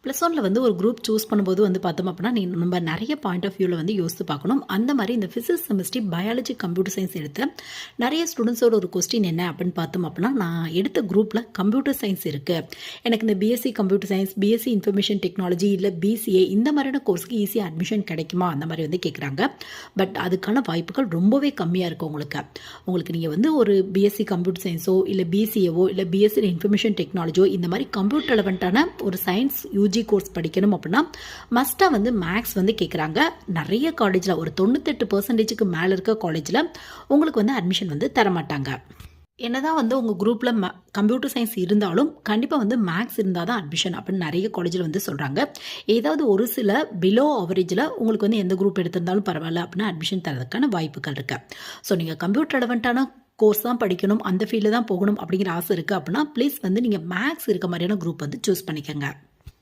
+1 வந்து ஒரு group choose பண்ணும்போது வந்து பார்த்தோம் அப்படின்னா, நம்ம நிறைய பாயிண்ட் ஆஃப் வியூவில் வந்து யோசித்து பார்க்கணும். அந்த மாதிரி இந்த physics, chemistry, biology, computer science எடுத்த நிறைய ஸ்டூடெண்ட்ஸோட ஒரு கொஸ்டின் என்ன அப்படின்னு பார்த்தோம் அப்படின்னா, நான் எடுத்த குரூப்பில் கம்ப்யூட்டர் சயின்ஸ் இருக்குது, எனக்கு இந்த BSc computer science, BSc information technology இல்லை பிசிஏ இந்த மாதிரியான கோர்ஸ்க்கு ஈஸியாக அட்மிஷன் கிடைக்குமா அந்த மாதிரி வந்து கேட்குறாங்க. பட் அதுக்கான வாய்ப்புகள் ரொம்பவே கம்மியாக இருக்குது. உங்களுக்கு நீங்கள் வந்து ஒரு பிஎஸ்சி கம்ப்யூட்டர் சயின்ஸோ இல்லை பிசிஏவோ இல்லை பிஎஸ்சி இன்ஃபர்மேஷன் டெக்னாலஜியோ இந்த மாதிரி கம்ப்யூட்டர் ரெலவெண்ட்டான ஒரு சயின்ஸ் யூஜி கோர்ஸ் படிக்கணும் அப்படின்னா மஸ்ட்டாக வந்து மேக்ஸ் வந்து கேட்குறாங்க. நிறைய காலேஜில் ஒரு 98% மேலே இருக்க காலேஜில் உங்களுக்கு வந்து அட்மிஷன் வந்து தரமாட்டாங்க. என்னதான் வந்து உங்கள் குரூப்பில் கம்ப்யூட்டர் சயின்ஸ் இருந்தாலும் கண்டிப்பாக வந்து மேக்ஸ் இருந்தால் தான் அட்மிஷன் அப்படின்னு நிறைய காலேஜில் வந்து சொல்கிறாங்க. ஏதாவது ஒரு சில பிலோ அவரேஜில் உங்களுக்கு வந்து எந்த குரூப் எடுத்திருந்தாலும் பரவாயில்ல அப்படின்னா அட்மிஷன் தரதுக்கான வாய்ப்புகள் இருக்குது. ஸோ நீங்கள் கம்ப்யூட்டர் ரெலவெண்ட்டான கோர்ஸ் தான் படிக்கணும், அந்த ஃபீல்டில் தான் போகணும் அப்படிங்கிற ஆசை இருக்குது அப்படின்னா ப்ளீஸ் வந்து நீங்கள் மேக்ஸ் இருக்க மாதிரியான குரூப் வந்து சூஸ் பண்ணிக்கோங்க.